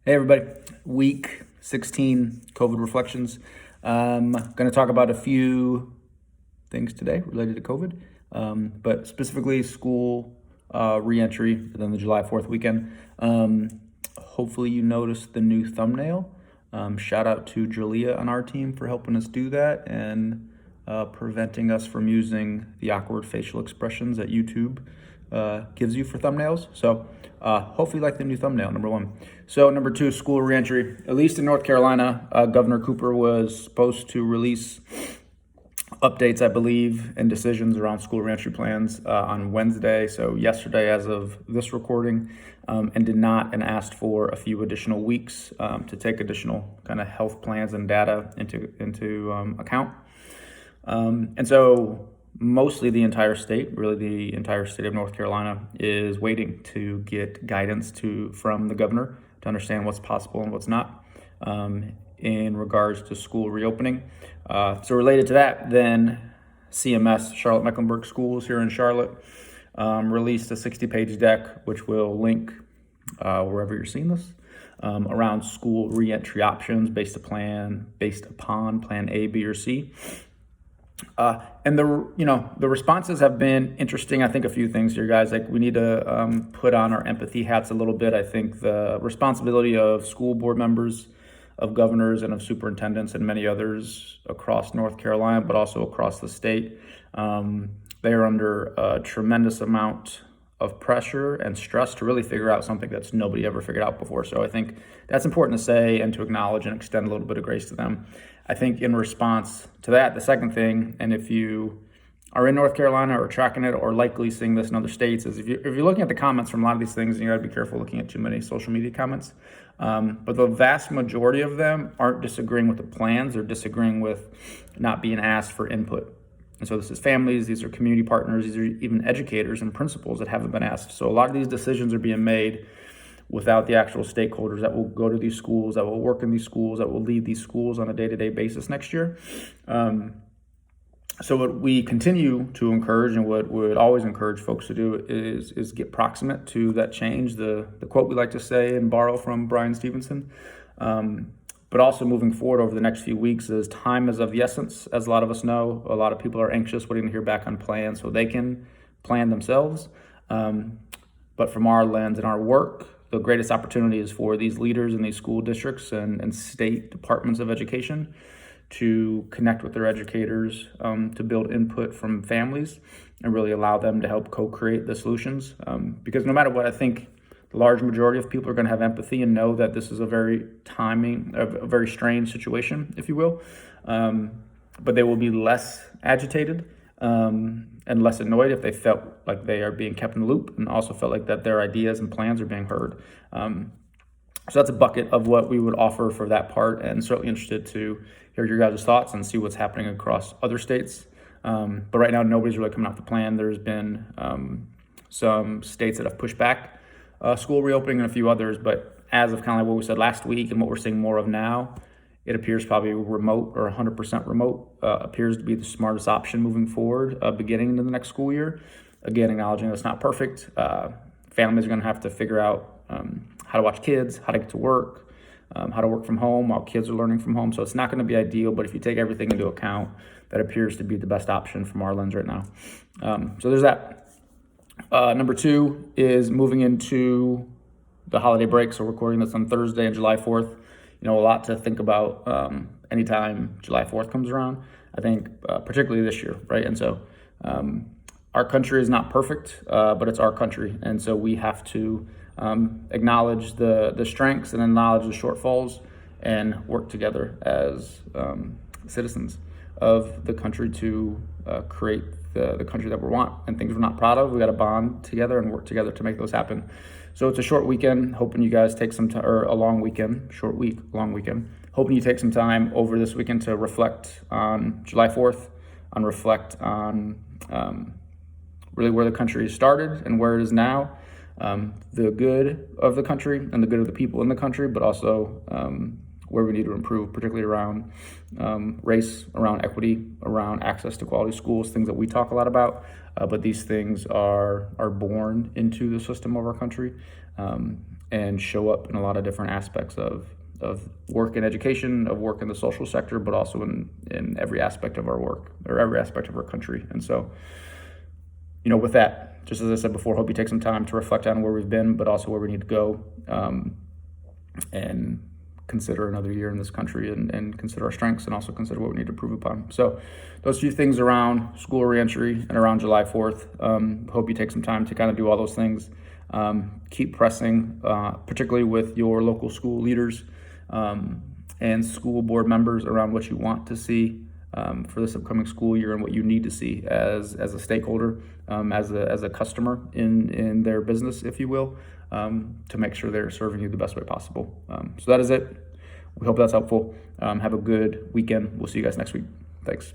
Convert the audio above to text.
Hey everybody, week 16 COVID reflections. Going to talk about a few things today related to COVID, but specifically school re-entry and then the July 4th weekend. Hopefully you noticed the new thumbnail. Shout out to Julia on our team for helping us do that and preventing us from using the awkward facial expressions that YouTube gives you for thumbnails. So hopefully you like the new thumbnail, number one. So number two, school reentry. At least in North Carolina, Governor Cooper was supposed to release updates, I believe, and decisions around school reentry plans on Wednesday. So yesterday, as of this recording, and did not, and asked for a few additional weeks to take additional kind of health plans and data into account. And so mostly the entire state, really the entire state of North Carolina, is waiting to get guidance from the governor to understand what's possible and what's not in regards to school reopening. So related to that, then CMS, Charlotte-Mecklenburg Schools here in Charlotte, released a 60-page deck, which will link wherever you're seeing this, around school reentry options based upon plan A, B, or C. And the responses have been interesting. I think a few things here, guys. Like, we need to put on our empathy hats a little bit. I think the responsibility of school board members, of governors, and of superintendents, and many others across North Carolina, but also across the state, they are under a tremendous amount of pressure and stress to really figure out something that's nobody ever figured out before. So I think that's important to say and to acknowledge and extend a little bit of grace to them. I think in response to that, the second thing, and if you are in North Carolina or tracking it or likely seeing this in other states, is if you're looking at the comments from a lot of these things, and you gotta be careful looking at too many social media comments. But the vast majority of them aren't disagreeing with the plans, they're disagreeing with not being asked for input. And so this is families, these are community partners, these are even educators and principals that haven't been asked. So a lot of these decisions are being made without the actual stakeholders that will go to these schools, that will work in these schools, that will lead these schools on a day-to-day basis next year. So what we continue to encourage, and what would always encourage folks to do, is get proximate to that change. The quote we like to say and borrow from Brian Stevenson. But also moving forward over the next few weeks, is time is of the essence. As a lot of us know, a lot of people are anxious waiting to hear back on plans so they can plan themselves. But from our lens and our work, the greatest opportunity is for these leaders in these school districts and state departments of education to connect with their educators, to build input from families and really allow them to help co-create the solutions. Because no matter what, I think the large majority of people are going to have empathy and know that this is a very strange situation, if you will. But they will be less agitated and less annoyed if they felt like they are being kept in the loop, and also felt like that their ideas and plans are being heard. So that's a bucket of what we would offer for that part, and certainly interested to hear your guys' thoughts and see what's happening across other states. But right now, nobody's really coming off the plan. There's been some states that have pushed back school reopening and a few others, but as of kind of like what we said last week and what we're seeing more of now, it appears probably remote or 100% remote appears to be the smartest option moving forward, beginning into the next school year. Again, acknowledging that's not perfect. Families are going to have to figure out how to watch kids, how to get to work, how to work from home while kids are learning from home. So it's not going to be ideal, but if you take everything into account, that appears to be the best option from our lens right now. So there's that. Number two is moving into the holiday break. So recording this on Thursday and July 4th. A lot to think about anytime July 4th comes around, I think, particularly this year, right? And so our country is not perfect, but it's our country. And so we have to acknowledge the strengths and acknowledge the shortfalls and work together as citizens of the country to create the country that we want, and things we're not proud of. We got to bond together and work together to make those happen. So it's a short weekend, hoping you guys take some time, or a long weekend, short week, long weekend, hoping you take some time over this weekend to reflect on July 4th, reflect on really where the country started and where it is now, the good of the country and the good of the people in the country, but also where we need to improve, particularly around race, around equity, around access to quality schools, things that we talk a lot about. But these things are born into the system of our country. and show up in a lot of different aspects of work and education, of work in the social sector, but also in every aspect of our work or every aspect of our country. And so, with that, just as I said before, hope you take some time to reflect on where we've been, but also where we need to go, and consider another year in this country, and consider our strengths, and also consider what we need to improve upon. So those few things around school reentry and around July 4th, hope you take some time to kind of do all those things. Keep pressing, particularly with your local school leaders and school board members around what you want to see for this upcoming school year, and what you need to see as a stakeholder, as a customer in their business, if you will, to make sure they're serving you the best way possible. So that is it. We hope that's helpful. Have a good weekend. We'll see you guys next week. Thanks.